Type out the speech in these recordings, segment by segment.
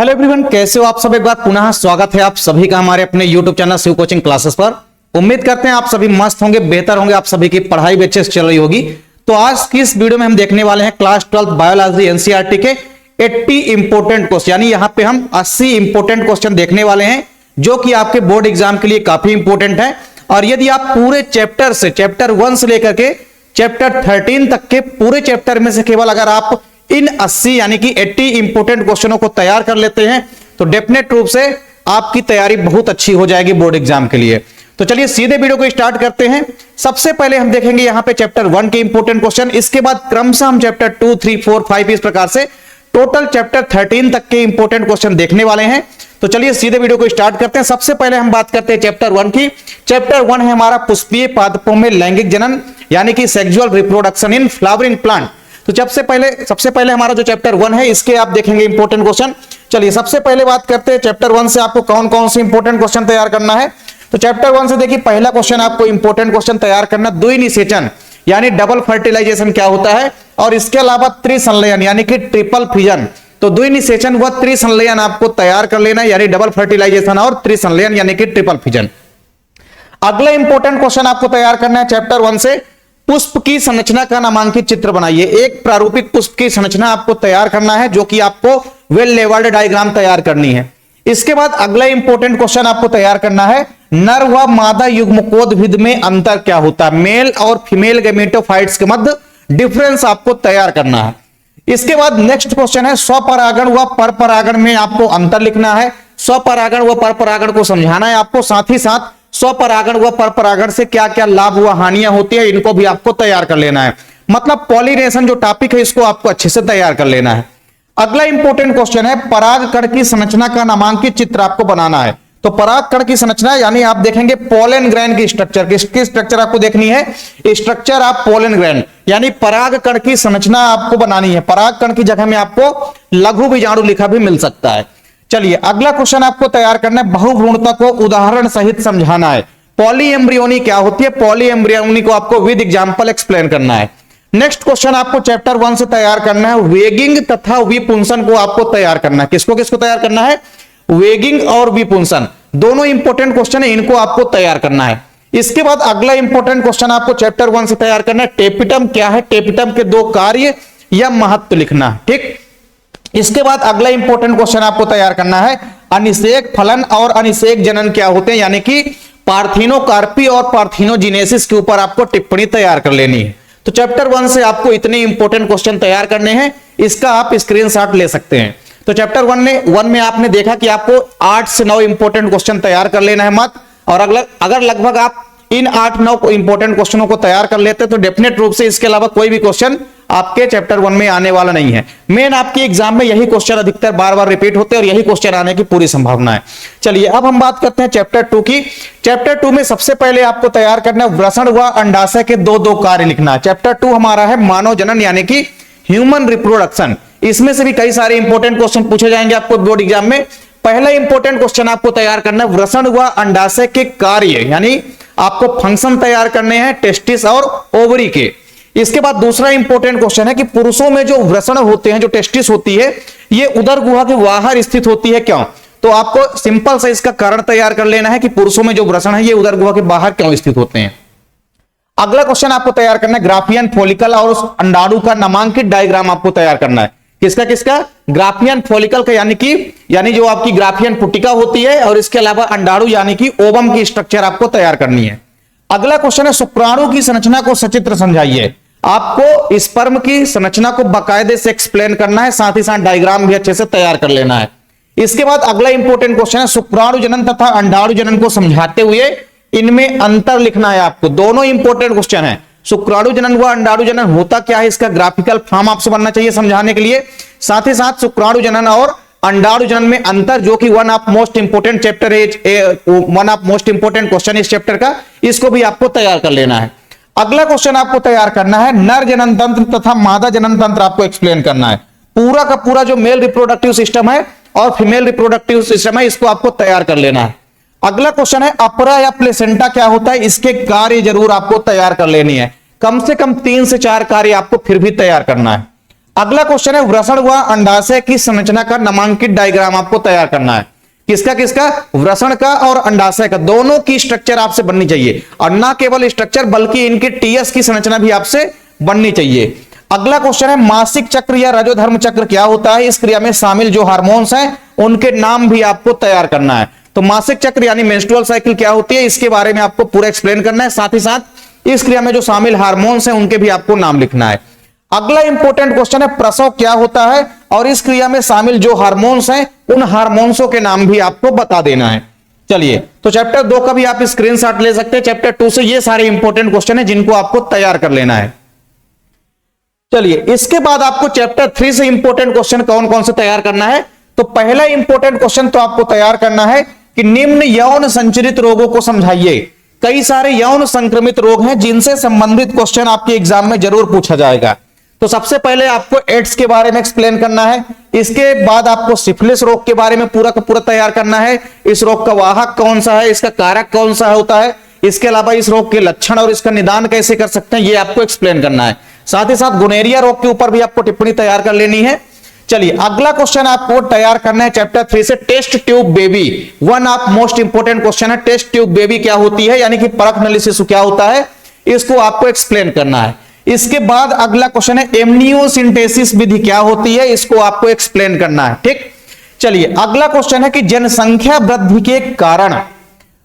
Hello everyone, कैसे हो आप सब। एक बार पुनः स्वागत है आप सभी का हमारे अपने YouTube channel Shiv coaching classes पर। उम्मीद करते हैं आप सभी मस्त होंगे, बेहतर होंगे, आप सभी की पढ़ाई भी अच्छे से चल रही होगी। तो आज की इस वीडियो में हम देखने वाले हैं क्लास 12 बायोलॉजी एनसीईआरटी के 80 इंपोर्टेंट क्वेश्चन, यानी यहाँ पे हम 80 इंपोर्टेंट क्वेश्चन देखने वाले हैं जो कि आपके बोर्ड एग्जाम के लिए काफी इंपोर्टेंट है। और यदि आप पूरे चैप्टर से, चैप्टर 1 से लेकर के चैप्टर 13 तक के पूरे चैप्टर में से केवल अगर आप इन 80 यानी कि 80 इंपोर्टेंट क्वेश्चनों को तैयार कर लेते हैं तो डेफिनेट रूप से आपकी तैयारी बहुत अच्छी हो जाएगी बोर्ड एग्जाम के लिए। तो चलिए सीधे वीडियो को स्टार्ट करते हैं। सबसे पहले हम देखेंगे यहां पे चैप्टर 1 के इंपोर्टेंट क्वेश्चन, इसके बाद क्रमशः हम चैप्टर 2, 3, 4, 5 इस प्रकार से टोटल चैप्टर 13 तक के इंपोर्टेंट क्वेश्चन देखने वाले हैं। तो चलिए सीधे वीडियो को स्टार्ट करते हैं। सबसे पहले हम बात करते हैं चैप्टर 1 की। चैप्टर 1 है हमारा पुष्पीय पादपों में लैंगिक जनन यानी कि sexual reproduction in flowering plant. तो सबसे पहले हमारा जो चैप्टर 1 है इसके आप देखेंगे इंपोर्टेंट क्वेश्चन। चलिए सबसे पहले बात करते हैं चैप्टर 1 से आपको कौन कौन से इंपोर्टेंट क्वेश्चन तैयार करना है। तो चैप्टर 1 से देखिए पहला क्वेश्चन आपको इंपोर्टेंट क्वेश्चन तैयार करना, द्विनिषेचन यानी डबल फर्टिलाइजेशन क्या होता है, और इसके अलावा त्रिसंलयन यानी कि ट्रिपल फिजन। तो द्विनिषेचन व त्रिसंलयन आपको तैयार कर लेना है, यानी डबल फर्टिलाइजेशन और त्रिसंलयन यानी कि ट्रिपल फिजन। अगला इंपोर्टेंट क्वेश्चन आपको तैयार करना है चैप्टर 1 से, पुष्प की संरचना का नामांकित चित्र बनाइए। एक प्रारूपिक पुष्प की संरचना आपको तैयार करना है जो कि आपको वेल लेवल्ड डायग्राम तैयार करनी है। इसके बाद अगला इंपोर्टेंट क्वेश्चन आपको तैयार करना है, नर व मादा युग्मकोद्भिद में अंतर क्या होता है, मेल और फीमेल गैमेटोफाइट्स के मध्य डिफरेंस आपको तैयार करना है। इसके बाद नेक्स्ट क्वेश्चन है, स्वपरागण व परपरागण में आपको अंतर लिखना है। स्वपरागण व परपरागण को समझाना है आपको, साथ ही साथ स्वपरागण व परपरागण से क्या क्या लाभ व हानियां होती है इनको भी आपको तैयार कर लेना है। मतलब पॉलिनेशन जो टॉपिक है इसको आपको अच्छे से तैयार कर लेना है। अगला इंपोर्टेंट क्वेश्चन है, परागकण की संरचना का नामांकित चित्र आपको बनाना है। तो परागकण की संरचना यानी आप देखेंगे पोलन ग्रैंड की स्ट्रक्चर, किसकी स्ट्रक्चर आपको देखनी है, स्ट्रक्चर ऑफ पोलन ग्रैंड, यानी परागकण की संरचना आपको बनानी है। परागकण की जगह में आपको लघु बीजाणु लिखा भी मिल सकता है। चलिए अगला क्वेश्चन आपको तैयार करना है, बहुभ्रूणता को उदाहरण सहित समझाना है। पॉलीएम्ब्रियोनी क्या होती है, पॉलीएम्ब्रियोनी को आपको विद एग्जांपल एक्सप्लेन करना है। नेक्स्ट क्वेश्चन आपको चैप्टर 1 से तैयार करना है, वेगिंग तथा विपुंसन को आपको तैयार करना है। किसको किसको तैयार करना है, वेगिंग और विपुंसन, दोनों इंपोर्टेंट क्वेश्चन है, इनको आपको तैयार करना है। इसके बाद अगला इंपोर्टेंट क्वेश्चन आपको चैप्टर 1 से तैयार करना है, टेपिटम क्या है, टेपिटम के 2 कार्य या महत्व लिखना। ठीक, इसके बाद अगला इंपोर्टेंट क्वेश्चन आपको तैयार करना है, अनिषेक फलन और अनिषेक जनन क्या होते हैं, यानी कि पार्थिनोकार्पी और पार्थिनोजिनेसिस के ऊपर आपको टिप्पणी तैयार कर लेनी है। तो चैप्टर 1 से आपको इतने इंपोर्टेंट क्वेश्चन तैयार करने हैं, इसका आप स्क्रीनशॉट ले सकते हैं। तो चैप्टर 1 में आपने देखा कि आपको 8 से 9 इंपोर्टेंट क्वेश्चन तैयार कर लेना है मत, और अगर लगभग आप इन 8-9 इंपोर्टेंट क्वेश्चनों को तैयार कर लेते तो डेफिनेट रूप से इसके अलावा कोई भी क्वेश्चन आपके चैप्टर 1 में आने वाला नहीं है। मेन आपके एग्जाम में यही क्वेश्चन अधिकतर बार बार रिपीट होते हैं और यही क्वेश्चन आने की पूरी संभावना है। चलिए अब हम बात करते हैं चैप्टर 2 की। चैप्टर 2 में सबसे पहले आपको तैयार करना है, वृषण व अंडाशय के 2 कार्य लिखना है। चैप्टर 2 हमारा है मानव जनन यानी कि ह्यूमन रिप्रोडक्शन। इसमें से भी कई सारे इंपोर्टेंट क्वेश्चन पूछे जाएंगे आपको बोर्ड एग्जाम में। पहला इंपोर्टेंट क्वेश्चन आपको तैयार करना है, वृषण व अंडाशय के कार्य, यानी आपको फंक्शन तैयार करने हैं टेस्टिस और ओवरी के। इसके बाद दूसरा इंपोर्टेंट क्वेश्चन है कि पुरुषों में जो वृषण होते हैं, जो टेस्टिस होती है, ये उदर गुहा के बाहर स्थित होती है, क्यों। तो आपको सिंपल से इसका कारण तैयार कर लेना है कि पुरुषों में जो वृषण है ये उदर गुहा के बाहर क्यों स्थित होते हैं। अगला क्वेश्चन आपको तैयार करना है, ग्राफियन फॉलिकल और उस अंडाणु का नामांकित डायग्राम आपको तैयार करना है। किसका किसका, ग्राफियन फॉलिकल का, यानी जो आपकी ग्राफियन पुटिका होती है, और इसके अलावा अंडाणु यानी कि ओवम की स्ट्रक्चर आपको तैयार करनी है। अगला क्वेश्चन है, शुक्राणु की संरचना को सचित्र समझाइए। आपको स्पर्म की संरचना को बाकायदे से एक्सप्लेन करना है, साथ ही साथ डायग्राम भी अच्छे से तैयार कर लेना है। इसके बाद अगला इंपोर्टेंट क्वेश्चन है, शुक्राणु जनन तथा अंडाणु जनन को समझाते हुए इनमें अंतर लिखना है आपको। दोनों इंपोर्टेंट क्वेश्चन है, शुक्राणु जनन व अंडाणु जनन होता क्या है, इसका ग्राफिकल फॉर्म आपसे बनना चाहिए समझाने के लिए। साथ ही साथ शुक्राणु जनन और अंडाणु जनन में अंतर, जो कि one of most important chapter है, one of most important question इस चैप्टर का, इसको भी आपको तैयार कर लेना है। अगला क्वेश्चन आपको तैयार करना है, नर जनन तंत्र तथा मादा जनन तंत्र आपको एक्सप्लेन करना है। पूरा का पूरा जो मेल रिप्रोडक्टिव सिस्टम है और फीमेल रिप्रोडक्टिव सिस्टम है, इसको आपको तैयार कर लेना है। अगला क्वेश्चन है, अपरा या प्लेसेंटा क्या होता है, इसके कार्य जरूर आपको तैयार कर लेनी है। कम से कम 3 से 4 कार्य आपको फिर भी तैयार करना है। अगला क्वेश्चन है वृषण व अंडाशय की संरचना का नामांकित डायग्राम आपको तैयार करना है। किसका किसका? वृषण का और अंडाशय का, दोनों की स्ट्रक्चर आपसे बननी चाहिए, और ना केवल स्ट्रक्चर बल्कि इनके टीएस की संरचना भी आपसे बननी चाहिए। अगला क्वेश्चन है मासिक चक्र या रजोधर्म चक्र क्या होता है? इस क्रिया में शामिल जो हार्मोन्स हैं उनके नाम भी आपको तैयार करना है। तो मासिक चक्र यानी मेंस्ट्रुअल साइकिल क्या होती है, इसके बारे में आपको पूरा एक्सप्लेन करना है। साथ ही साथ इस क्रिया में जो शामिल हार्मोन्स हैं उनके भी आपको नाम लिखना है। अगला इंपॉर्टेंट क्वेश्चन है प्रसव क्या होता है, और इस क्रिया में शामिल जो हार्मोन्स हैं उन हार्मोन्सों के नाम भी आपको बता देना है। चलिए, तो चैप्टर 2 का भी आप स्क्रीनशॉट ले सकते हैं। चैप्टर 2 से ये सारे इंपॉर्टेंट क्वेश्चन है जिनको आपको तैयार कर लेना है। चलिए, इसके बाद आपको चैप्टर 3 से इंपॉर्टेंट क्वेश्चन कौन कौन से तैयार करना है। तो पहला इंपॉर्टेंट क्वेश्चन तो आपको तैयार करना है कि निम्न यौन संचरित रोगों को समझाइए। कई सारे यौन संक्रमित रोग हैं जिनसे संबंधित क्वेश्चन आपके एग्जाम में जरूर पूछा जाएगा। तो सबसे पहले आपको एड्स के बारे में एक्सप्लेन करना है। इसके बाद आपको सिफिलिस रोग के बारे में पूरा का पूरा तैयार करना है। इस रोग का वाहक कौन सा है, इसका कारक कौन सा होता है, इसके अलावा इस रोग के लक्षण और इसका निदान कैसे कर सकते हैं, ये आपको एक्सप्लेन करना है। साथ ही साथ गोनेरिया रोग के ऊपर भी आपको टिप्पणी तैयार कर लेनी है। चलिए, अगला क्वेश्चन आपको तैयार करना है चैप्टर 3 से test tube baby. One of most important question है, टेस्ट ट्यूब बेबी क्या होती है, यानी कि परख नली शिशु क्या होता है, इसको आपको एक्सप्लेन करना है। इसके बाद अगला क्वेश्चन है एमनियोसिंथेसिस विधि क्या होती है, इसको आपको एक्सप्लेन करना है। ठीक, चलिए, अगला क्वेश्चन है कि जनसंख्या वृद्धि के कारण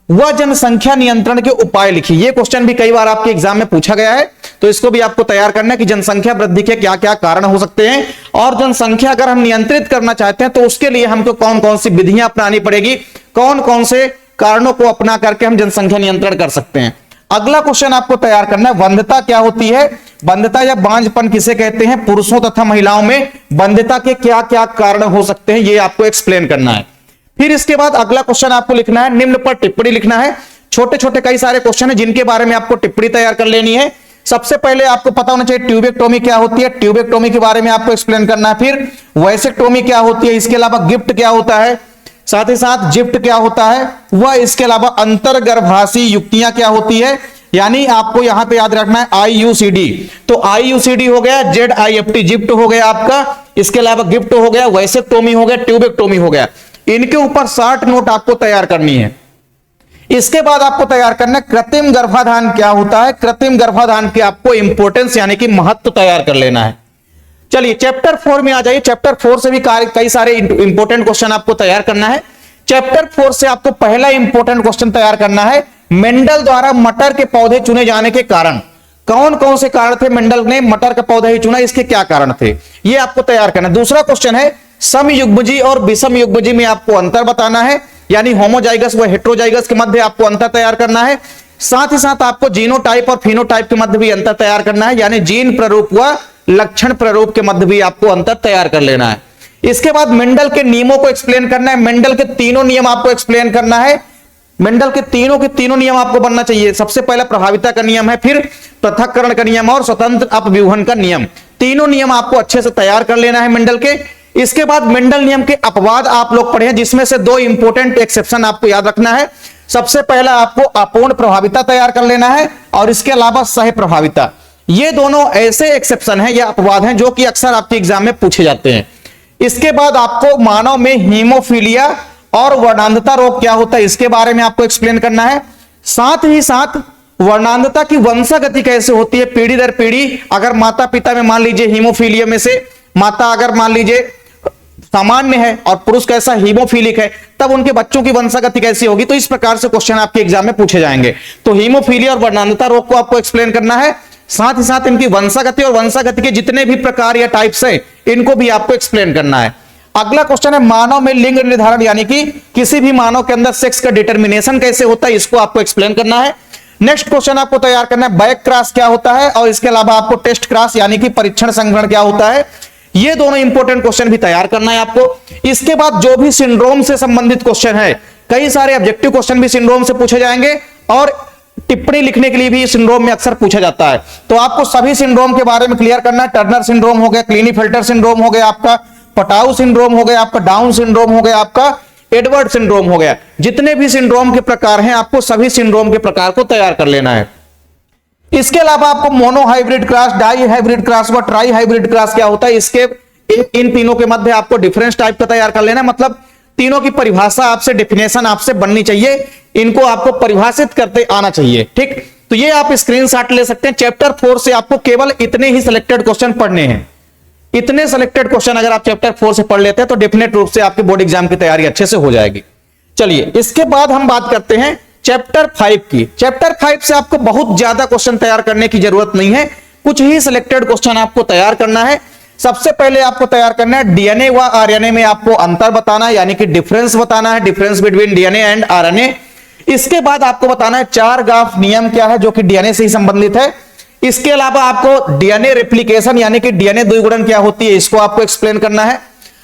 व जनसंख्या नियंत्रण के उपाय लिखिए। ये क्वेश्चन भी कई बार आपके एग्जाम में पूछा गया है, तो इसको भी आपको तैयार करना है कि जनसंख्या वृद्धि के क्या क्या कारण हो सकते हैं, और जनसंख्या अगर हम नियंत्रित करना चाहते हैं तो उसके लिए हमको कौन कौन सी विधियां अपनानी पड़ेगी, कौन कौन से कारणों को अपना करके हम जनसंख्या नियंत्रण कर सकते हैं। अगला क्वेश्चन आपको तैयार करना है वंध्यता क्या होती है, वंध्यता या बांझपन किसे कहते हैं, पुरुषों तथा महिलाओं में वंध्यता के क्या क्या कारण हो सकते हैं, ये आपको एक्सप्लेन करना है। फिर इसके बाद अगला क्वेश्चन आपको लिखना है, निम्न पर टिप्पणी लिखना है। छोटे छोटे कई सारे क्वेश्चन है जिनके बारे में आपको टिप्पणी तैयार कर लेनी है। सबसे पहले आपको पता होना चाहिए ट्यूबेक्टोमी क्या होती है, ट्यूबेक्टोमी के बारे में आपको एक्सप्लेन करना है। फिर वैसेक्टोमी क्या होती है, इसके अलावा गिफ्ट क्या होता है, साथ ही साथ जिफ्ट क्या होता है, वह इसके अलावा अंतर्गर्भाशयी युक्तियां क्या होती है, यानी आपको यहां पे याद रखना है IUCD। तो IUCD हो गया, ZIFT जिफ्ट हो गया आपका, इसके अलावा गिफ्ट हो गया, वैसेक्टोमी हो गया, ट्यूबेक्टोमी हो गया। इनके ऊपर 60 नोट आपको तैयार करनी है। इसके बाद आपको तैयार करना है कृत्रिम गर्भाधान क्या होता है, कृत्रिम गर्भाधान की आपको इंपॉर्टेंस यानी कि महत्व तैयार कर लेना है। चलिए, चैप्टर 4 में आ जाइए। चैप्टर 4 से भी कई सारे इंपॉर्टेंट क्वेश्चन आपको तैयार करना है। चैप्टर 4 से आपको पहला इंपॉर्टेंट क्वेश्चन तैयार करना है, मेंडल द्वारा मटर के पौधे चुने जाने के कारण। कौन कौन से कारण थे, मेंडल ने मटर का पौधा ही चुना, इसके क्या कारण थे, ये आपको तैयार करना है। दूसरा क्वेश्चन है समयुग्मजी और विषमयुग्मजी में आपको अंतर बताना है, यानी होमोजाइगस व हेट्रोजाइगस के मध्य आपको अंतर तैयार करना है। साथ ही साथ आपको जीनोटाइप और फिनोटाइप के मध्य भी अंतर तैयार करना है, यानी जीन प्ररूप व लक्षण प्ररूप के मध्य भी आपको अंतर तैयार कर लेना है। इसके बाद मेंडल के नियमों को एक्सप्लेन करना है। मेंडल के तीनों नियम आपको एक्सप्लेन करना है। मेंडल के तीनों नियम आपको बनना चाहिए। सबसे पहला प्रभाविता का नियम है, फिर पृथक्करण का नियम और स्वतंत्र अपव्यूहन का नियम। तीनों नियम आपको अच्छे से तैयार कर लेना है मेंडल के। इसके बाद मेंडल नियम के अपवाद आप लोग पढ़े हैं, जिसमें से 2 इंपॉर्टेंट एक्सेप्शन आपको याद रखना है। सबसे पहला आपको अपूर्ण प्रभाविता तैयार कर लेना है, और इसके अलावा सह प्रभाविता। ये दोनों ऐसे एक्सेप्शन हैं या अपवाद हैं जो कि अक्सर आपके एग्जाम में पूछे जाते हैं। इसके बाद आपको मानव में हीमोफीलिया और वर्णांधता रोग क्या होता है, इसके बारे में आपको एक्सप्लेन करना है। साथ ही साथ वर्णांधता की वंशागति कैसे होती है, पीढ़ी दर पीढ़ी। अगर माता पिता में मान लीजिए हीमोफीलिया में से माता अगर मान लीजिए सामान्य है और पुरुष कैसा हीमोफीलिक है, तब उनके बच्चों की वंशागति कैसी होगी। तो इस प्रकार से क्वेश्चन आपके एग्जाम में पूछे जाएंगे। तो हीमोफीलिया और वर्णांधता रोग को आपको एक्सप्लेन करना है। साथ ही साथ इनकी वंशागति और वंशागति के जितने भी प्रकार या टाइप्स है, इनको भी आपको एक्सप्लेन करना है। अगला क्वेश्चन है मानव में लिंग निर्धारण, यानी कि किसी भी मानव के अंदर सेक्स का डिटर्मिनेशन कैसे होता है, इसको आपको एक्सप्लेन करना है। नेक्स्ट क्वेश्चन आपको तैयार करना है बैक क्रॉस क्या होता है, और इसके अलावा आपको टेस्ट क्रॉस यानी कि परीक्षण संग्रहण क्या होता है। ये दोनों इंपॉर्टेंट क्वेश्चन भी तैयार करना है आपको। इसके बाद जो भी सिंड्रोम से संबंधित क्वेश्चन है, कई सारे ऑब्जेक्टिव क्वेश्चन भी सिंड्रोम से पूछे जाएंगे, और टिप्पणी लिखने के लिए भी सिंड्रोम में अक्सर पूछा जाता है। तो आपको सभी सिंड्रोम के बारे में क्लियर करना है। टर्नर सिंड्रोम हो गया, क्लीनीफेल्टर सिंड्रोम हो गया, आपका पटाउ सिंड्रोम हो गया, आपका डाउन सिंड्रोम हो गया, आपका एडवर्ड सिंड्रोम हो गया। जितने भी सिंड्रोम के प्रकार हैं, आपको सभी सिंड्रोम के प्रकार को तैयार कर लेना है। इसके अलावा आपको mono hybrid cross, di hybrid cross व ट्राई हाइब्रिड क्रॉस क्या होता है, इसके इन तीनों के मध्य आपको डिफरेंस टाइप का तैयार कर लेना है। मतलब तीनों की परिभाषा आपसे, डेफिनेशन आपसे बननी चाहिए, इनको आपको परिभाषित करते आना चाहिए। ठीक, तो ये आप स्क्रीनशॉट ले सकते हैं। चैप्टर 4 से आपको केवल इतने ही सिलेक्टेड क्वेश्चन पढ़ने हैं। इतने सिलेक्टेड क्वेश्चन अगर आप चैप्टर 4 से पढ़ लेते हैं तो डेफिनेट रूप से आपके बोर्ड एग्जाम की तैयारी अच्छे से हो जाएगी। चलिए, इसके बाद हम बात करते हैं चैप्टर 5 की। चैप्टर 5 से आपको बहुत ज्यादा क्वेश्चन तैयार करने की जरूरत नहीं है, कुछ ही सिलेक्टेड क्वेश्चन आपको तैयार करना है। सबसे पहले आपको तैयार करना है डीएनए व आरएनए में आपको अंतर बताना है, यानी कि डिफरेंस बताना है, difference between DNA and RNA. इसके बाद आपको बताना है 4 ग्राफ नियम क्या है, जो कि डीएनए से ही संबंधित है। इसके अलावा आपको डीएनए रेप्लिकेशन यानी कि डीएनए द्विगुणन क्या होती है, इसको आपको एक्सप्लेन करना है।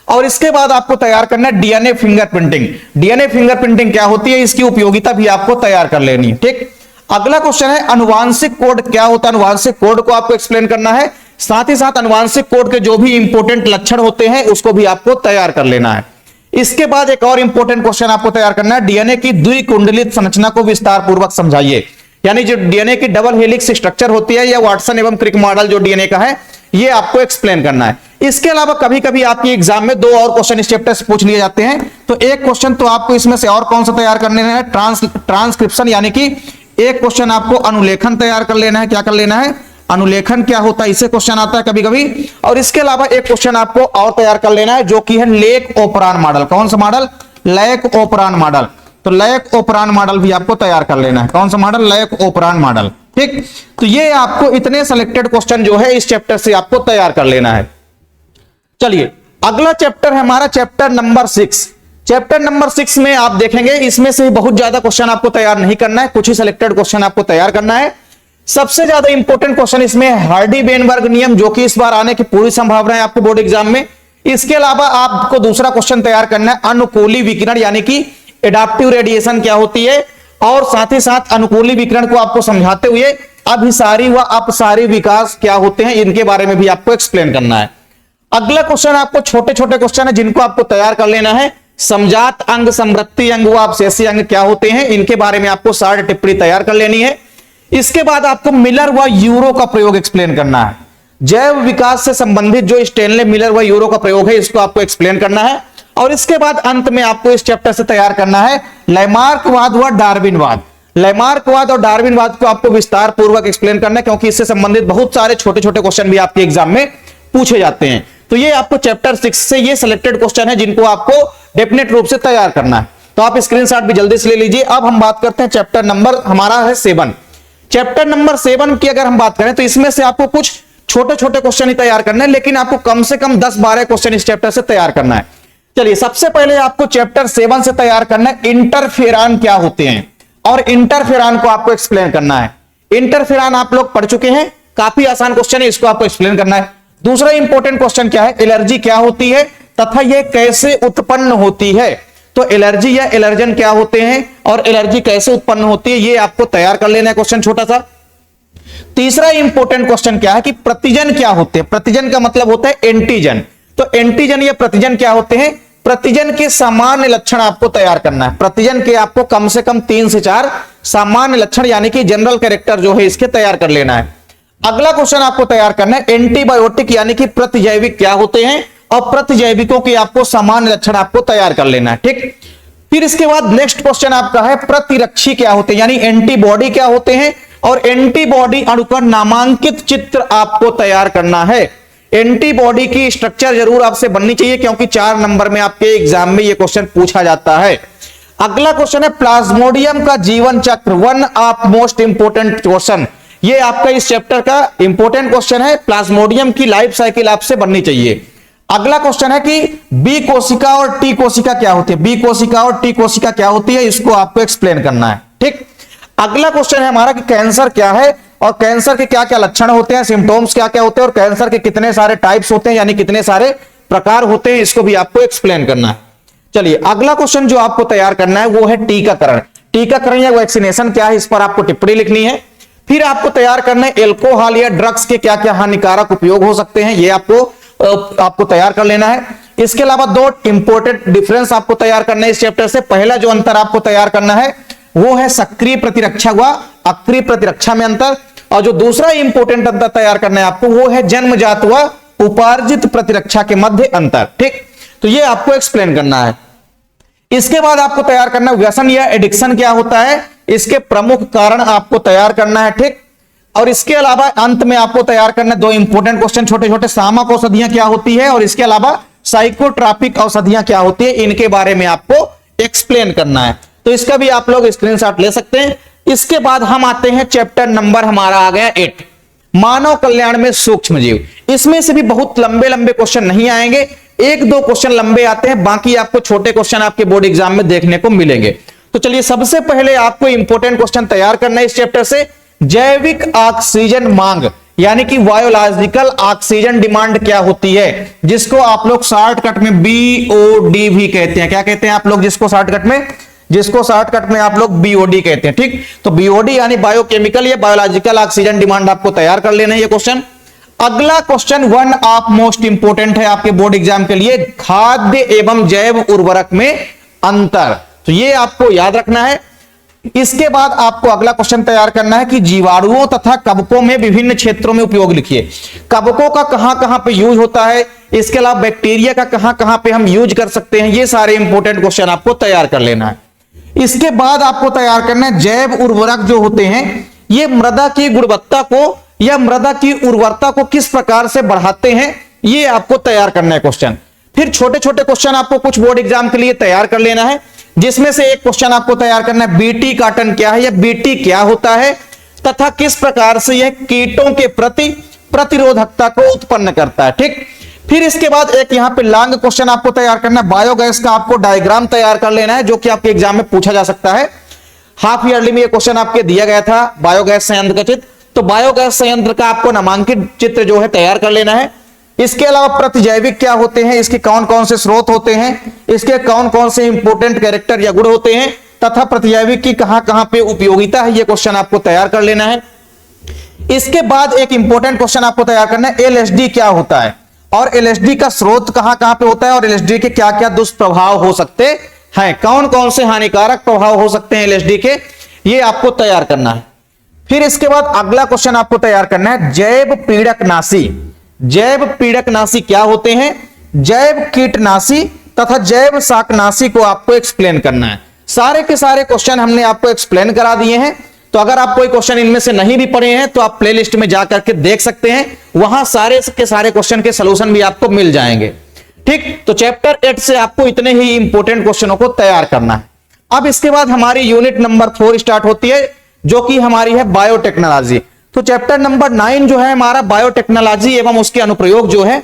और इसके बाद आपको तैयार करना है डीएनए फिंगरप्रिंटिंग। डीएनए फिंगरप्रिंटिंग क्या होती है, इसकी उपयोगिता भी आपको तैयार कर लेनी है। ठीक, अगला क्वेश्चन है अनुवांशिक कोड क्या होता है, अनुवांशिक कोड को आपको एक्सप्लेन करना है। साथ ही साथ अनुवांशिक कोड के जो भी इंपॉर्टेंट लक्षण होते हैं उसको भी आपको तैयार कर लेना है। इसके बाद एक और इंपॉर्टेंट क्वेश्चन आपको तैयार करना है, डीएनए की द्विकुंडलित संरचना को विस्तार पूर्वक समझाइए। यानी जो डीएनए की डबल हेलिक्स स्ट्रक्चर होती है या वाटसन एवं क्रिक मॉडल जो डीएनए का है, ये आपको एक्सप्लेन करना है। इसके अलावा कभी कभी आपकी एग्जाम में 2 और क्वेश्चन इस चैप्टर से पूछ लिए जाते हैं, तो एक क्वेश्चन तो आपको इसमें से और कौन सा तैयार करने है, ट्रांसक्रिप्शन, यानी कि एक क्वेश्चन आपको अनुलेखन तैयार कर लेना है। क्या कर लेना है, अनुलेखन क्या होता है, इसे क्वेश्चन आता है कभी कभी। और इसके अलावा एक क्वेश्चन आपको और तैयार कर लेना है, जो कि है लेक ओपरान मॉडल। कौन सा मॉडल, लेक ओपरान मॉडल। तो लेक ओपरान मॉडल भी आपको तैयार कर लेना है। कौन सा मॉडल, लेक ओपरान मॉडल। ठीक, तो ये आपको इतने सेलेक्टेड क्वेश्चन जो है इस चैप्टर से आपको तैयार कर लेना है। चलिए, अगला चैप्टर है हमारा चैप्टर नंबर 6। चैप्टर नंबर 6 में आप देखेंगे इसमें से बहुत ज्यादा क्वेश्चन आपको तैयार नहीं करना है, कुछ ही सिलेक्टेड क्वेश्चन आपको तैयार करना है। सबसे ज्यादा इंपॉर्टेंट क्वेश्चन इसमें हार्डी-वेनबर्ग नियम, जो कि इस बार आने की पूरी संभावना है आपको बोर्ड एग्जाम में। इसके अलावा आपको दूसरा क्वेश्चन तैयार करना है अनुकूली विकिरण, यानी कि एडाप्टिव रेडिएशन क्या होती है, और साथ ही साथ अनुकूली विकिरण को आपको समझाते हुए अभिसारी व अपसारी विकास क्या होते हैं, इनके बारे में भी आपको एक्सप्लेन करना है। अगला क्वेश्चन आपको छोटे छोटे क्वेश्चन है जिनको आपको तैयार कर लेना है। समजात अंग, समवृत्ति अंग व अपशेषी अंग क्या होते हैं, इनके बारे में आपको 60 टिप्पणी तैयार कर लेनी है। इसके बाद आपको मिलर व यूरो का प्रयोग एक्सप्लेन करना है। जैव विकास से संबंधित जो स्टेनले, मिलर व यूरो का प्रयोग है, इसको आपको एक्सप्लेन करना है। और इसके बाद अंत में आपको इस चैप्टर से तैयार करना है लैमार्कवाद व डार्विनवाद। लैमार्कवाद और डार्विनवाद को आपको विस्तार पूर्वक एक्सप्लेन करना है, क्योंकि इससे संबंधित बहुत सारे छोटे छोटे क्वेश्चन भी आपके एग्जाम में पूछे जाते हैं। तो ये आपको चैप्टर 6 से ये सिलेक्टेड क्वेश्चन है जिनको आपको डेफिनेट रूप से तैयार करना है। तो आप स्क्रीनशॉट भी जल्दी से ले लीजिए। अब हम बात करते हैं चैप्टर नंबर हमारा है 7। चैप्टर नंबर 7 की अगर हम बात करें तो इसमें से आपको कुछ छोटे छोटे क्वेश्चन ही तैयार करना है, लेकिन आपको कम से कम 10-12 क्वेश्चन इस चैप्टर से तैयार करना है। चलिए, सबसे पहले आपको चैप्टर 7 से तैयार करना है इंटरफेरान क्या होते हैं, और इंटरफेरान को आपको एक्सप्लेन करना है। इंटरफेरान आप लोग पढ़ चुके हैं, काफी आसान क्वेश्चन है, इसको आपको एक्सप्लेन करना है। दूसरा इंपॉर्टेंट क्वेश्चन क्या है, एलर्जी क्या होती है तथा यह कैसे उत्पन्न होती है। तो एलर्जी या एलर्जन क्या होते हैं और एलर्जी कैसे उत्पन्न होती है, यह आपको तैयार कर लेना है क्वेश्चन छोटा सा। तीसरा इंपॉर्टेंट क्वेश्चन क्या है कि प्रतिजन क्या होते हैं। प्रतिजन का मतलब होता है एंटीजन। तो एंटीजन या प्रतिजन क्या होते हैं, प्रतिजन के सामान्य लक्षण आपको तैयार करना है। प्रतिजन के आपको कम से कम 3 से 4 सामान्य लक्षण यानी कि जनरल कैरेक्टर जो है इसके तैयार कर लेना है। अगला क्वेश्चन आपको तैयार करना है एंटीबायोटिक यानी कि प्रतिजैविक क्या होते हैं, और प्रतिजैविकों के आपको सामान्य लक्षण आपको तैयार कर लेना है। ठीक, फिर इसके बाद नेक्स्ट क्वेश्चन आपका है प्रतिरक्षी क्या होते हैं, यानी एंटीबॉडी क्या होते हैं, और एंटीबॉडी अणु का नामांकित चित्र आपको तैयार करना है। एंटीबॉडी की स्ट्रक्चर जरूर आपसे बननी चाहिए, क्योंकि 4 नंबर में आपके एग्जाम में यह क्वेश्चन पूछा जाता है। अगला क्वेश्चन है प्लाज्मोडियम का जीवन चक्र, one of most important question. ये आपका इस चैप्टर का इंपॉर्टेंट क्वेश्चन है। प्लाज्मोडियम की लाइफ साइकिल आपसे बननी चाहिए। अगला क्वेश्चन है कि बी कोशिका और टी कोशिका क्या होती है। बी कोशिका और टी कोशिका क्या होती है, इसको आपको एक्सप्लेन करना है। ठीक, अगला क्वेश्चन है हमारा कि कैंसर क्या है और कैंसर के क्या क्या लक्षण होते हैं, सिम्टोम्स क्या क्या होते हैं, और कैंसर के कितने सारे टाइप्स होते हैं यानी कितने सारे प्रकार होते हैं, इसको भी आपको एक्सप्लेन करना है। चलिए, अगला क्वेश्चन जो आपको तैयार करना है वो है टीकाकरण। टीकाकरण या वैक्सीनेशन क्या है, इस पर आपको टिप्पणी लिखनी है। फिर आपको तैयार करना है एल्कोहल या ड्रग्स के क्या क्या हानिकारक उपयोग हो सकते हैं, ये आपको तैयार कर लेना है। इसके अलावा 2 इंपोर्टेंट डिफरेंस आपको तैयार करना है इस चैप्टर से। पहला जो अंतर आपको तैयार करना है वो है सक्रिय प्रतिरक्षा व अक्रिय प्रतिरक्षा में अंतर, और जो दूसरा इंपॉर्टेंट अंतर तैयार करना है आपको वो है जन्मजात व उपार्जित प्रतिरक्षा के मध्य अंतर। ठीक, तो ये आपको एक्सप्लेन करना है। इसके बाद आपको तैयार करना है व्यसन या एडिक्शन क्या होता है, इसके प्रमुख कारण आपको तैयार करना है। ठीक, और इसके अलावा अंत में आपको तैयार करना है दो इंपॉर्टेंट क्वेश्चन छोटे छोटे, सामक औषधियां क्या होती है और इसके अलावा साइकोट्रॉपिक औषधियां क्या होती है, इनके बारे में आपको एक्सप्लेन करना है। तो इसका भी आप लोग स्क्रीनशॉट ले सकते हैं। इसके बाद हम आते हैं चैप्टर नंबर हमारा आ गया 8, मानव कल्याण में सूक्ष्म जीव। इसमें से भी बहुत लंबे लंबे क्वेश्चन नहीं आएंगे, एक दो क्वेश्चन लंबे आते हैं, बाकी आपको छोटे क्वेश्चन आपके बोर्ड एग्जाम में देखने को मिलेंगे। तो चलिए सबसे पहले आपको इंपॉर्टेंट क्वेश्चन तैयार करना है इस चैप्टर से, जैविक ऑक्सीजन मांग यानी कि बायोलॉजिकल ऑक्सीजन डिमांड क्या होती है, जिसको आप लोग शॉर्टकट में बीओडी भी कहते हैं। क्या कहते हैं आप लोग जिसको शॉर्टकट में आप लोग बीओडी कहते हैं। ठीक, तो बीओडी यानी बायोकेमिकल या बायोलॉजिकल ऑक्सीजन डिमांड आपको तैयार कर लेना है ये क्वेश्चन। अगला question one of most important है आपके बोर्ड एग्जाम के लिए, खाद्य एवं जैव उर्वरक में अंतर, तो ये आपको याद रखना है। इसके बाद आपको अगला क्वेश्चन तैयार करना है कि जीवाणुओं तथा कवकों में विभिन्न क्षेत्रों में उपयोग लिखिए। कवकों का कहां कहां पे यूज होता है, इसके अलावा बैक्टीरिया का कहां कहां पे हम यूज कर सकते हैं, ये सारे इंपॉर्टेंट क्वेश्चन आपको तैयार कर लेना है। इसके बाद आपको तैयार करना है जैव उर्वरक जो होते हैं ये मृदा की गुणवत्ता को या मृदा की उर्वरता को किस प्रकार से बढ़ाते हैं, ये आपको तैयार करना है क्वेश्चन। फिर छोटे छोटे क्वेश्चन आपको कुछ बोर्ड एग्जाम के लिए तैयार कर लेना है, जिसमें से एक क्वेश्चन आपको तैयार करना है बीटी कॉटन क्या है या बीटी क्या होता है तथा किस प्रकार से यह कीटों के प्रति प्रतिरोधकता को उत्पन्न करता है। ठीक, फिर इसके बाद एक यहां पे लॉन्ग क्वेश्चन आपको तैयार करना है, बायोगैस का आपको डायग्राम तैयार कर लेना है, जो कि आपके एग्जाम में पूछा जा सकता है। हाफ ईयरली में ये क्वेश्चन आपके दिया गया था बायोगैस संयंत्र का चित्र, तो बायोगैस संयंत्र का आपको नामांकित चित्र जो है तैयार कर लेना है। इसके अलावा प्रतिजैविक क्या होते हैं, इसके कौन कौन से स्रोत होते हैं, इसके कौन कौन से इंपोर्टेंट कैरेक्टर या गुण होते हैं तथा प्रतिजैविक की कहां कहां पे उपयोगिता है, ये क्वेश्चन आपको तैयार कर लेना है। इसके बाद एक इंपॉर्टेंट क्वेश्चन आपको तैयार करना है, एलएसडी क्या होता है और एलएसडी का स्रोत कहां कहां पे होता है और एलएसडी के क्या क्या दुष्प्रभाव हो सकते हैं, कौन कौन से हानिकारक प्रभाव हो सकते हैं एलएसडी के, ये आपको तैयार करना है। फिर इसके बाद अगला क्वेश्चन आपको तैयार करना है जैव पीड़कनाशी। जैव पीड़कनाशी क्या होते हैं, जैव कीटनाशी तथा जैव शाकनाशी को आपको एक्सप्लेन करना है। सारे के सारे क्वेश्चन हमने आपको एक्सप्लेन करा दिए हैं, तो अगर आप कोई क्वेश्चन इनमें से नहीं भी पढ़े हैं तो आप प्लेलिस्ट में जाकर के देख सकते हैं, वहां सारे के सारे क्वेश्चन के सलूशन भी आपको मिल जाएंगे। ठीक, तो चैप्टर 8 से आपको इतने ही इंपॉर्टेंट क्वेश्चनों को तैयार करना है। अब इसके बाद हमारी यूनिट नंबर 4 स्टार्ट होती है, जो कि हमारी है बायोटेक्नोलॉजी। तो चैप्टर नंबर 9 जो है हमारा बायोटेक्नोलॉजी एवं उसके अनुप्रयोग जो है,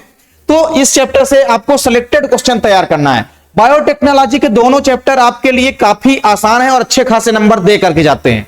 तो इस चैप्टर से आपको सिलेक्टेड क्वेश्चन तैयार करना है। बायोटेक्नोलॉजी के दोनों चैप्टर आपके लिए काफी आसान है और अच्छे खासे नंबर दे करके जाते हैं,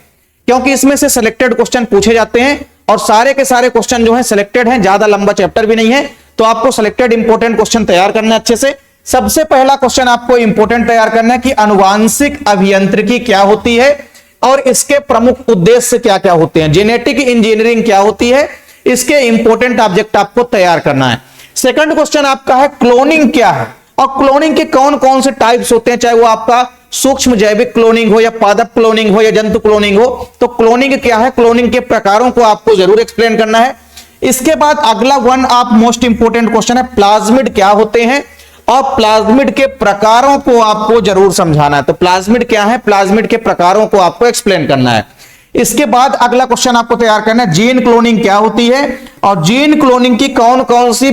क्योंकि इसमें से सिलेक्टेड क्वेश्चन पूछे जाते हैं और सारे के सारे क्वेश्चन जो है सिलेक्टेड हैं, ज्यादा लंबा चैप्टर भी नहीं है, तो आपको सिलेक्टेड इंपॉर्टेंट क्वेश्चन तैयार करना है अच्छे से। सबसे पहला क्वेश्चन आपको इंपॉर्टेंट तैयार करना है कि आनुवांशिक अभियांत्रिकी क्या होती है और इसके प्रमुख उद्देश्य क्या क्या होते हैं, जेनेटिक इंजीनियरिंग क्या होती है, इसके इंपॉर्टेंट ऑब्जेक्ट आपको तैयार करना है। सेकंड क्वेश्चन आपका है क्लोनिंग क्या है और क्लोनिंग के कौन कौन से टाइप्स होते हैं, चाहे वो आपका सूक्ष्म जैविक क्लोनिंग हो या पादप क्लोनिंग हो या जंतु क्लोनिंग हो, तो क्लोनिंग क्या है, क्लोनिंग के प्रकारों को आपको जरूर एक्सप्लेन करना है। इसके बाद अगला one of most important question है प्लाज्मिड क्या होते हैं और प्लाज्मिड के प्रकारों को आपको जरूर समझाना है। तो प्लाज्मिड क्या है, प्लाज्मिड के प्रकारों को आपको एक्सप्लेन करना है। इसके बाद अगला क्वेश्चन आपको तैयार करना है जीन क्लोनिंग क्या होती है और जीन क्लोनिंग की कौन कौन सी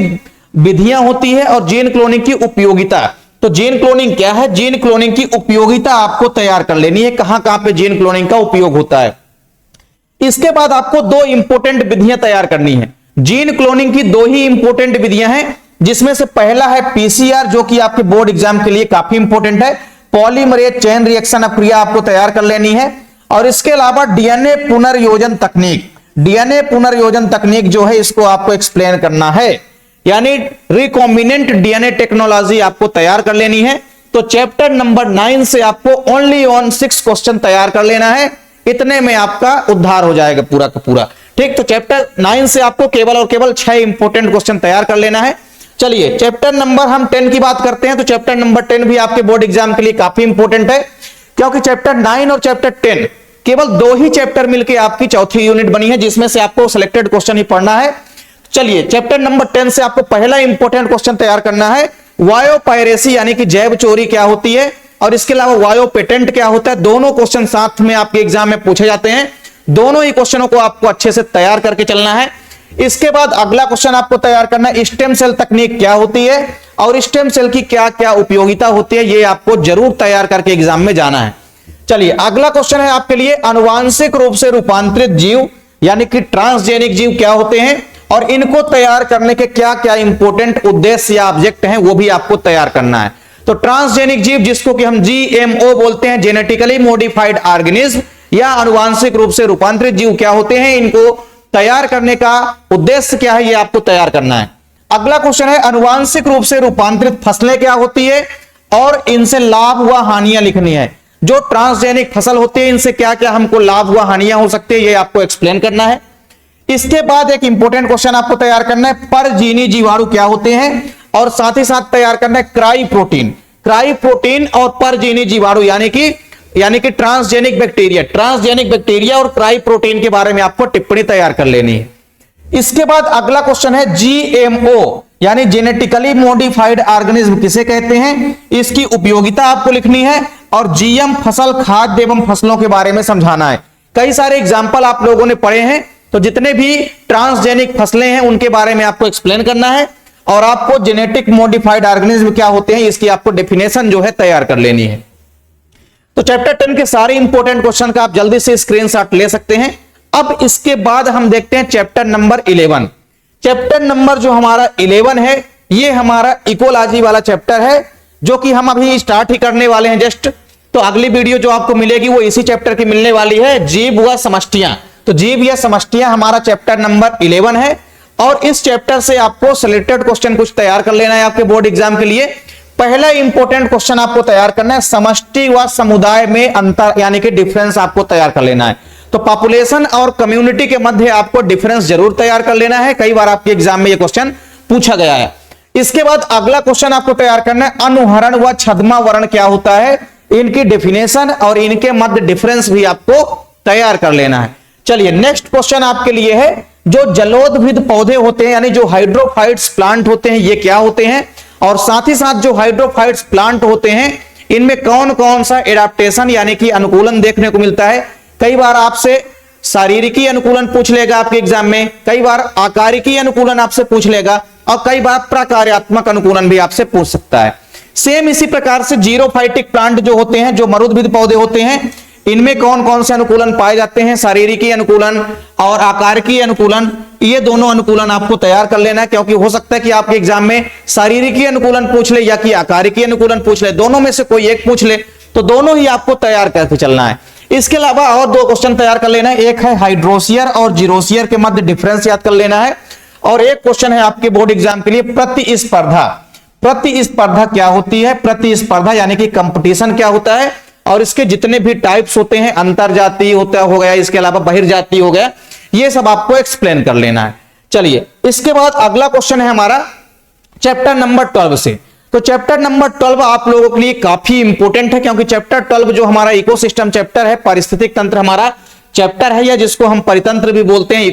विधियां होती है और जीन क्लोनिंग की उपयोगिता। तो जीन क्लोनिंग क्या है, जीन क्लोनिंग की उपयोगिता आपको तैयार कर लेनी है, कहां कहां पे जीन क्लोनिंग का उपयोग होता है। इसके बाद आपको दो इंपोर्टेंट विधियां तैयार करनी है। जीन क्लोनिंग की दो ही इंपोर्टेंट विधियां हैं, जिसमें से पहला है पीसीआर, जो कि आपके बोर्ड एग्जाम के लिए काफी इंपोर्टेंट है। पॉलीमरेज चेन रिएक्शन प्रक्रिया आपको तैयार कर लेनी है। और इसके अलावा डीएनए पुनर्योजन तकनीक, डीएनए पुनर्योजन तकनीक जो है इसको आपको एक्सप्लेन करना है, यानी रिकॉम्बिनेंट डीएनए टेक्नोलॉजी आपको तैयार कर लेनी है। तो चैप्टर नंबर 9 से आपको ओनली ऑन 6 क्वेश्चन तैयार कर लेना है, इतने में आपका उद्धार हो जाएगा पूरा का पूरा। ठीक, तो चैप्टर 9 से आपको केवल और केवल 6 इंपोर्टेंट क्वेश्चन तैयार कर लेना है। चलिए चैप्टर नंबर हम 10 की बात करते हैं। तो चैप्टर नंबर 10 भी आपके बोर्ड एग्जाम के लिए काफी इंपोर्टेंट है, क्योंकि चैप्टर 9 और चैप्टर 10 केवल 2 ही चैप्टर मिलके आपकी चौथी यूनिट बनी है, जिसमें से आपको सिलेक्टेड क्वेश्चन ही पढ़ना है। चलिए चैप्टर नंबर 10 से आपको पहला इंपॉर्टेंट क्वेश्चन तैयार करना है। वायो पायरेसी यानी कि जैव चोरी क्या होती है, और इसके अलावा वायो पेटेंट क्या होता है। दोनों क्वेश्चन साथ में आपके एग्जाम में पूछे जाते हैं। दोनों ही क्वेश्चनों को आपको अच्छे से तैयार करके चलना है। इसके बाद अगला क्वेश्चन आपको तैयार करना है, स्टेम सेल तकनीक क्या होती है और स्टेम सेल की क्या क्या उपयोगिता होती है, यह आपको जरूर तैयार करके एग्जाम में जाना है। चलिए अगला क्वेश्चन है आपके लिए, आनुवांशिक रूप से रूपांतरित जीव यानी कि ट्रांसजेनिक जीव क्या होते हैं और इनको तैयार करने के क्या क्या इंपॉर्टेंट उद्देश्य या ऑब्जेक्ट हैं, वो भी आपको तैयार करना है। तो ट्रांसजेनिक जीव, जिसको कि हम जीएमओ बोलते हैं, जेनेटिकली मॉडिफाइड ऑर्गेनिज्म या आनुवांशिक रूप से रूपांतरित जीव क्या होते हैं, इनको तैयार करने का उद्देश्य क्या है, ये आपको तैयार करना है। अगला क्वेश्चन है, आनुवांशिक रूप से रूपांतरित फसलें क्या होती है और इनसे लाभ व हानियां लिखनी है। जो ट्रांसजेनिक फसल होती है, इनसे क्या क्या हमको लाभ व हानियां हो सकती है, ये आपको एक्सप्लेन करना है। इसके बाद एक इंपॉर्टेंट क्वेश्चन आपको तैयार करना है, परजीवी जीवाणु क्या होते हैं, और साथ ही साथ तैयार करना है क्राई प्रोटीन और परजीवी जीवाणु यानी कि ट्रांसजेनिक बैक्टीरिया और क्राई प्रोटीन के बारे में आपको टिप्पणी तैयार कर लेनी है। इसके बाद अगला क्वेश्चन है, जीएमओ यानी जेनेटिकली मॉडिफाइड ऑर्गेनिज्म किसे कहते हैं, इसकी उपयोगिता आपको लिखनी है, और जीएम फसल खाद्य एवं फसलों के बारे में समझाना है। कई सारे एग्जाम्पल आप लोगों ने पढ़े हैं, तो जितने भी ट्रांसजेनिक फसलें हैं उनके बारे में आपको एक्सप्लेन करना है, और आपको जेनेटिक मॉडिफाइड ऑर्गेनिज्म क्या होते हैं इसकी आपको डेफिनेशन जो है तैयार कर लेनी है। तो चैप्टर 10 के सारे इंपॉर्टेंट क्वेश्चन का आप जल्दी से स्क्रीनशॉट ले सकते हैं। अब इसके बाद हम देखते हैं चैप्टर नंबर 11। चैप्टर नंबर जो हमारा 11 है, ये हमारा इकोलॉजी वाला चैप्टर है, जो कि हम अभी स्टार्ट ही करने वाले हैं जस्ट। तो अगली वीडियो जो आपको मिलेगी वो इसी चैप्टर की मिलने वाली है, जीव व समष्टियां। तो जीव या समष्टियां हमारा चैप्टर नंबर 11 है, और इस चैप्टर से आपको सिलेक्टेड क्वेश्चन कुछ तैयार कर लेना है आपके बोर्ड एग्जाम के लिए। पहला इंपॉर्टेंट क्वेश्चन आपको तैयार करना है, समष्टि व समुदाय में अंतर यानी कि डिफरेंस आपको तैयार कर लेना है। तो पॉपुलेशन और कम्युनिटी के मध्य आपको डिफरेंस जरूर तैयार कर लेना है, कई बार आपके एग्जाम में यह क्वेश्चन पूछा गया है। इसके बाद अगला क्वेश्चन आपको तैयार करना है, अनुहरण व छद्मावरण क्या होता है, इनकी डेफिनेशन और इनके मध्य डिफरेंस भी आपको तैयार कर लेना है। चलिए नेक्स्ट क्वेश्चन आपके लिए है, जो जलोदभिद पौधे होते हैं यानी जो हाइड्रोफाइट्स प्लांट होते हैं, ये क्या होते हैं, और साथ ही साथ जो हाइड्रोफाइट्स प्लांट होते हैं इनमें कौन कौन सा एडाप्टेशन यानी कि अनुकूलन देखने को मिलता है। कई बार आपसे शारीरिकी अनुकूलन पूछ लेगा आपके एग्जाम में, कई बार आकारिकी अनुकूलन आपसे पूछ लेगा, और कई बार प्रकार्यात्मक अनुकूलन भी आपसे पूछ सकता है। सेम इसी प्रकार से जीरोफाइटिक प्लांट जो होते हैं, जो मरुद्भिद पौधे होते हैं, इनमें कौन कौन से अनुकूलन पाए जाते हैं, शारीरिकी अनुकूलन और आकारिकी अनुकूलन, ये दोनों अनुकूलन आपको तैयार कर लेना है, क्योंकि हो सकता है कि आपके एग्जाम में शारीरिकी अनुकूलन पूछ ले या कि आकारिकी अनुकूलन पूछ ले, दोनों में से कोई एक पूछ ले, तो दोनों ही आपको तैयार करके चलना है। इसके अलावा और 2 क्वेश्चन तैयार कर लेना है, एक है हाइड्रोसियर और जीरोसियर के मध्य डिफरेंस याद कर लेना है, और एक क्वेश्चन है आपके बोर्ड एग्जाम के लिए, प्रतिस्पर्धा क्या होती है, प्रतिस्पर्धा यानी कि कंपटीशन क्या होता है, और इसके जितने भी टाइप्स होते हैं, अंतरजातीय होता हो गया, इसके अलावा बहिर्जातीय हो गया, ये सब आपको एक्सप्लेन कर लेना है। चलिए इसके बाद अगला क्वेश्चन है हमारा चैप्टर नंबर 12 से। तो चैप्टर नंबर 12 आप लोगों के लिए काफी इंपॉर्टेंट है, क्योंकि चैप्टर 12 जो हमारा इकोसिस्टम चैप्टर है, पारिस्थितिक तंत्र हमारा चैप्टर है, या जिसको हम परितंत्र भी बोलते हैं,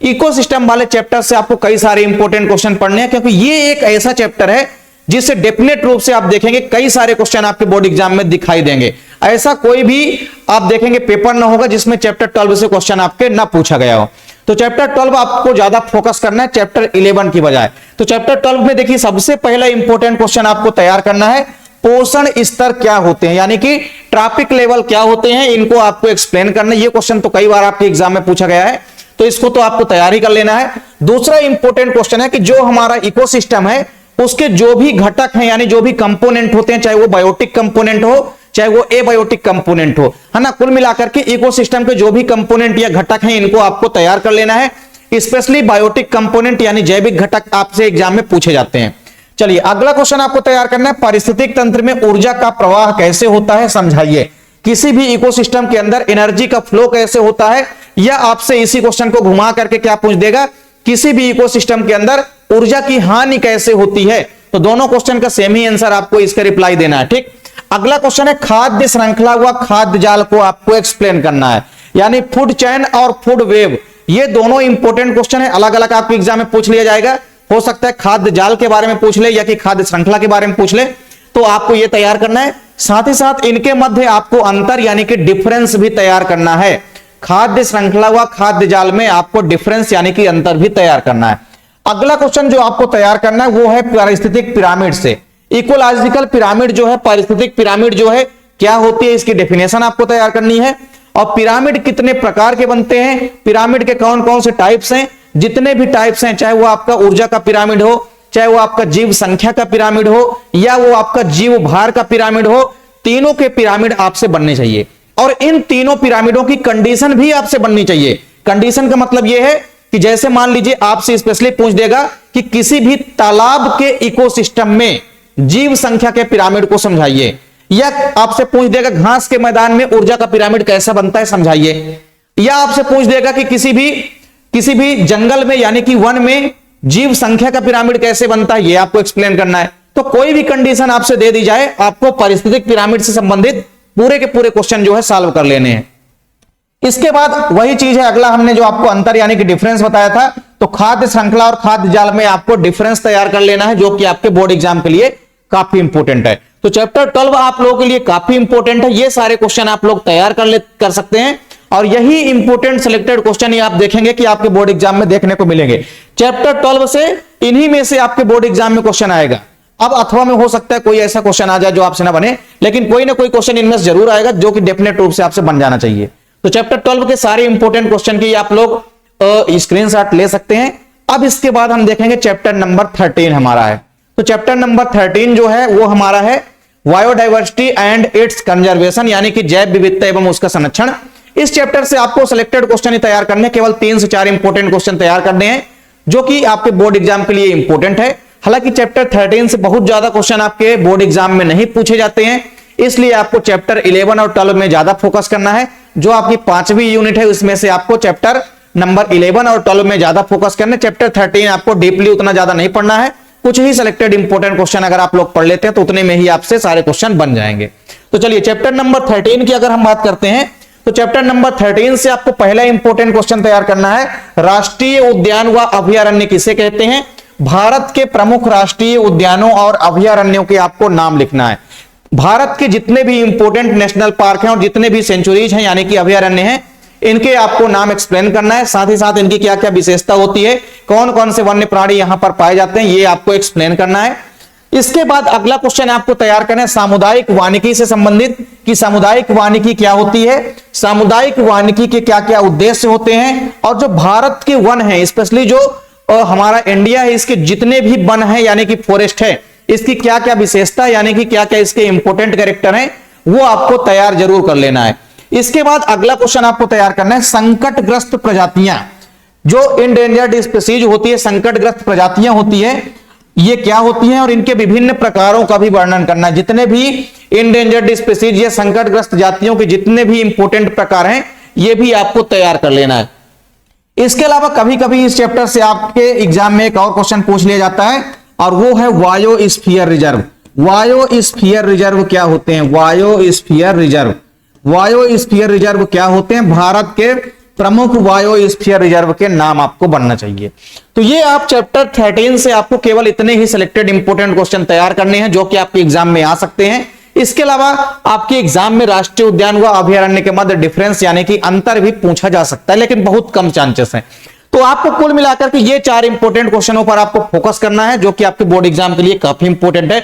इकोसिस्टम वाले चैप्टर से आपको कई सारे इंपॉर्टेंट क्वेश्चन पढ़ने हैं, क्योंकि ये एक ऐसा चैप्टर है जिससे डेफिनेट रूप से आप देखेंगे कई सारे क्वेश्चन आपके बोर्ड एग्जाम में दिखाई देंगे। ऐसा कोई भी आप देखेंगे पेपर ना होगा जिसमें चैप्टर 12 से क्वेश्चन आपके ना पूछा गया हो। तो चैप्टर 12 आपको ज्यादा फोकस करना है चैप्टर 11 की बजाय। तो चैप्टर 12 में देखिए सबसे पहला इंपॉर्टेंट क्वेश्चन आपको तैयार करना है, पोषण स्तर क्या होते हैं, यानी कि ट्रॉपिक लेवल क्या होते हैं, इनको आपको एक्सप्लेन करना है। ये क्वेश्चन तो कई बार आपके एग्जाम में पूछा गया है, तो इसको तो आपको तैयारी कर लेना है। दूसरा इंपॉर्टेंट क्वेश्चन है कि जो हमारा इकोसिस्टम है उसके जो भी घटक हैं, यानी जो भी कंपोनेंट होते हैं, चाहे वो बायोटिक कंपोनेंट हो चाहे वो एबायोटिक कंपोनेंट हो, है ना, कुल मिलाकर के इकोसिस्टम के जो भी कंपोनेंट या घटक हैं इनको आपको तैयार कर लेना है। स्पेशली बायोटिक कंपोनेंट यानी जैविक घटक आपसे एग्जाम में पूछे जाते हैं। चलिए अगला क्वेश्चन आपको तैयार करना है, पारिस्थितिक तंत्र में ऊर्जा का प्रवाह कैसे होता है समझाइए। किसी भी इकोसिस्टम के अंदर एनर्जी का फ्लो कैसे होता है, या आपसे इसी क्वेश्चन को घुमा करके क्या पूछ देगा, किसी भी इकोसिस्टम के अंदर ऊर्जा की हानि कैसे होती है। तो दोनों क्वेश्चन का सेम ही आंसर आपको इसका रिप्लाई देना है, ठीक। अगला क्वेश्चन है खाद्य श्रृंखला व खाद्य जाल को आपको एक्सप्लेन करना है, यानी फूड चेन और फूड वेव, ये दोनों इंपॉर्टेंट क्वेश्चन है, अलग अलग आपको एग्जाम में पूछ लिया जाएगा। हो सकता है खाद्य जाल के बारे में पूछ ले या कि खाद्य श्रृंखला के बारे में पूछ ले, तो आपको यह तैयार करना है। साथ ही साथ इनके मध्य आपको अंतर यानी कि डिफरेंस भी तैयार करना है। खाद्य श्रृंखला व खाद्य जाल में आपको डिफरेंस यानी कि अंतर भी तैयार करना है। अगला क्वेश्चन जो आपको तैयार करना है वो है पारिस्थितिक पिरामिड से। इकोलॉजिकल पिरामिड जो है, पारिस्थितिक पिरामिड जो है क्या होती है, इसकी डेफिनेशन आपको तैयार करनी है। और पिरामिड कितने प्रकार के बनते हैं, पिरामिड के कौन कौन से टाइप्स हैं, जितने भी टाइप्स हैं, चाहे वो आपका ऊर्जा का पिरामिड हो, चाहे वो आपका जीव संख्या का पिरामिड हो, या वो आपका जीव भार का पिरामिड हो, तीनों के पिरामिड आपसे बनने चाहिए। और इन तीनों पिरामिडों की कंडीशन भी आपसे बननी चाहिए। कंडीशन का मतलब यह है कि जैसे मान लीजिए आपसे स्पेशली पूछ देगा कि किसी भी तालाब के इकोसिस्टम में जीव संख्या के पिरामिड को समझाइए, या आपसे पूछ देगा घास के मैदान में ऊर्जा का पिरामिड कैसा बनता है समझाइए, या आपसे पूछ देगा कि किसी भी जंगल में यानी कि वन में जीव संख्या का पिरामिड कैसे बनता है, ये आपको एक्सप्लेन करना है। तो कोई भी कंडीशन आपसे दे दी जाए, आपको पारिस्थितिक पिरामिड से संबंधित पूरे के पूरे क्वेश्चन जो है सॉल्व कर लेने हैं। इसके बाद वही चीज है, अगला हमने जो आपको अंतर यानी कि डिफरेंस बताया था, तो खाद्य श्रृंखला और खाद्य जाल में आपको डिफरेंस तैयार कर लेना है, जो कि आपके बोर्ड एग्जाम के लिए काफी इंपोर्टेंट है। तो चैप्टर 12 आप लोगों के लिए काफी इंपोर्टेंट है, ये सारे क्वेश्चन आप लोग तैयार कर सकते हैं, और यही इंपोर्टेंट सिलेक्टेड क्वेश्चन ही आप देखेंगे कि आपके बोर्ड एग्जाम में देखने को मिलेंगे। चैप्टर 12 से इन्हीं में से आपके बोर्ड एग्जाम में क्वेश्चन आएगा। अब अथवा में हो सकता है कोई ऐसा क्वेश्चन आ जाए जो आपसे ना बने, लेकिन कोई ना कोई क्वेश्चन इनमें से जरूर आएगा जो कि डेफिनेट रूप से आपसे बन जाना चाहिए। तो चैप्टर 12 के सारे इंपोर्टेंट क्वेश्चन की आप लोग स्क्रीनशॉट ले सकते हैं। अब इसके बाद हम देखेंगे चैप्टर नंबर 13 हमारा है। तो चैप्टर नंबर 13 जो है वो हमारा है बायोडाइवर्सिटी एंड इट्स कंजर्वेशन, यानी कि जैव विविधता एवं उसका संरक्षण। इस चैप्टर से आपको सिलेक्टेड क्वेश्चन ही तैयार करने, केवल 3 से 4 इंपोर्टेंट क्वेश्चन तैयार करने हैं, जो कि आपके बोर्ड एग्जाम के लिए इंपोर्टेंट है। हालांकि चैप्टर 13 से बहुत ज्यादा क्वेश्चन आपके बोर्ड एग्जाम में नहीं पूछे जाते हैं, इसलिए आपको चैप्टर 11 और 12 में ज्यादा फोकस करना है। जो आपकी 5वीं यूनिट है उसमें से आपको चैप्टर नंबर 11 और 12 में ज्यादा फोकस करना है। चैप्टर 13 आपको डीपली उतना ज्यादा नहीं पढ़ना है, कुछ ही सिलेक्टेड इंपोर्टेंट क्वेश्चन अगर आप लोग पढ़ लेते हैं तो उतने में ही आपसे सारे क्वेश्चन बन जाएंगे। तो चलिए चैप्टर नंबर 13 की अगर हम बात करते हैं, तो चैप्टर नंबर 13 से आपको पहला इंपोर्टेंट क्वेश्चन तैयार करना है, राष्ट्रीय उद्यान व अभयारण्य किसे कहते हैं। भारत के प्रमुख राष्ट्रीय उद्यानों और अभयारण्यों के आपको नाम लिखना है। भारत के जितने भी इंपोर्टेंट नेशनल पार्क हैं और जितने भी सेंचुरीज हैं यानी कि अभयारण्य हैं, इनके आपको नाम एक्सप्लेन करना है। साथ ही साथ इनकी क्या क्या विशेषता होती है, कौन कौन से वन्य प्राणी यहां पर पाए जाते हैं, ये आपको एक्सप्लेन करना है। इसके बाद अगला क्वेश्चन आपको तैयार करना है सामुदायिक वानिकी से संबंधित, कि सामुदायिक वानिकी क्या होती है, सामुदायिक वानिकी के क्या क्या उद्देश्य होते हैं, और जो भारत के वन है, स्पेशली जो हमारा इंडिया है, इसके जितने भी वन है यानी कि फॉरेस्ट है, इसकी क्या क्या विशेषता यानी कि क्या क्या इसके इंपोर्टेंट कैरेक्टर हैं, वो आपको तैयार जरूर कर लेना है। इसके बाद अगला क्वेश्चन आपको तैयार करना है संकटग्रस्त प्रजातियां, जो इंडेंजर्ड स्पीसीज होती है, संकटग्रस्त प्रजातियां होती है, ये क्या होती हैं और इनके विभिन्न प्रकारों का भी वर्णन करना है। जितने भी इंडेंजर्ड स्पीसीज या संकटग्रस्त जातियों के जितने भी इंपोर्टेंट प्रकार हैं, ये भी आपको तैयार कर लेना है। इसके अलावा कभी कभी इस चैप्टर से आपके एग्जाम में एक और क्वेश्चन पूछ लिया जाता है, और वो है बायोस्फीयर रिजर्व। बायोस्फीयर रिजर्व क्या होते हैं, बायोस्फीयर रिजर्व, बायोस्फीयर रिजर्व क्या होते हैं, भारत के प्रमुख बायोस्फीयर रिजर्व के नाम आपको बनना चाहिए। तो ये आप चैप्टर 13 से आपको केवल इतने ही सिलेक्टेड इंपोर्टेंट क्वेश्चन तैयार करने हैं, जो कि आपके एग्जाम में आ सकते हैं। इसके अलावा आपके एग्जाम में राष्ट्रीय उद्यान व अभयारण्य के मध्य डिफरेंस यानी कि अंतर भी पूछा जा सकता है, लेकिन बहुत कम चांसेस हैं। तो आपको कुल मिलाकर के ये 4 इंपोर्टेंट क्वेश्चनों पर आपको फोकस करना है, जो कि आपके बोर्ड एग्जाम के लिए काफी इंपोर्टेंट है।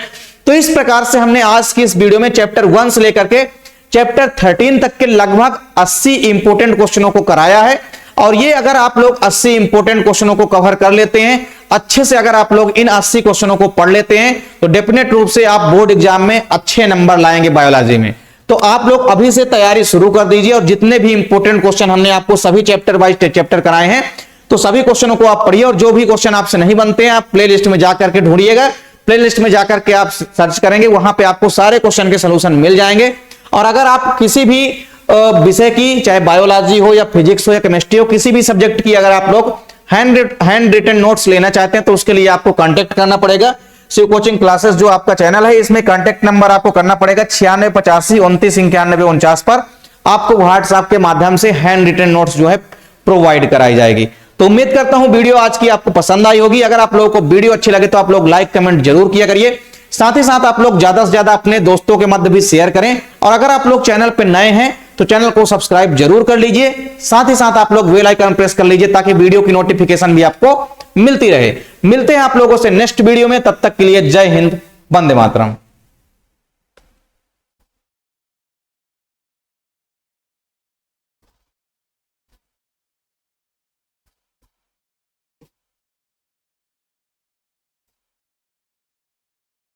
तो इस प्रकार से हमने आज की इस वीडियो में चैप्टर 1 से लेकर के चैप्टर 13 तक के लगभग 80 इंपोर्टेंट क्वेश्चनों को कराया है। और ये अगर आप लोग 80 इंपोर्टेंट क्वेश्चनों को कवर कर लेते हैं अच्छे से, अगर आप लोग इन 80 क्वेश्चनों को पढ़ लेते हैं, तो डेफिनेट रूप से आप बोर्ड एग्जाम में अच्छे नंबर लाएंगे बायोलॉजी में। तो आप लोग अभी से तैयारी शुरू कर दीजिए, और जितने भी इंपोर्टेंट क्वेश्चन हमने आपको सभी चैप्टर वाइज चैप्टर कराए हैं, तो सभी क्वेश्चनों को आप पढ़िए, और जो भी क्वेश्चन आपसे नहीं बनते हैं आप प्ले लिस्ट में जाकर के ढूंढिएगा। प्ले लिस्ट में जाकर के आप सर्च करेंगे, वहां पे आपको सारे क्वेश्चन के सोल्यूशन मिल जाएंगे। और अगर आप किसी भी विषय की, चाहे बायोलॉजी हो या फिजिक्स हो या केमिस्ट्री हो, किसी भी सब्जेक्ट की अगर आप लोग हैंड रिटन नोट्स लेना चाहते हैं, तो उसके लिए आपको कांटेक्ट करना पड़ेगा शिव कोचिंग क्लासेस जो आपका चैनल है, इसमें कांटेक्ट नंबर आपको करना पड़ेगा 9685299149 पर। आपको व्हाट्सएप के माध्यम से हैंड रिटन नोट्स जो है प्रोवाइड कराई जाएगी। तो उम्मीद करता हूं वीडियो आज की आपको पसंद आई होगी। अगर आप लोगों को वीडियो अच्छी लगे तो आप लोग लाइक कमेंट जरूर किया करिए। साथ ही साथ आप लोग ज्यादा से ज्यादा अपने दोस्तों के मध्य भी शेयर करें, और अगर आप लोग चैनल पे नए हैं तो चैनल को सब्सक्राइब जरूर कर लीजिए। साथ ही साथ आप लोग बेल आइकन प्रेस कर लीजिए ताकि वीडियो की नोटिफिकेशन भी आपको मिलती रहे। मिलते हैं आप लोगों से नेक्स्ट वीडियो में, तब तक के लिए जय हिंद, वंदे मातरम।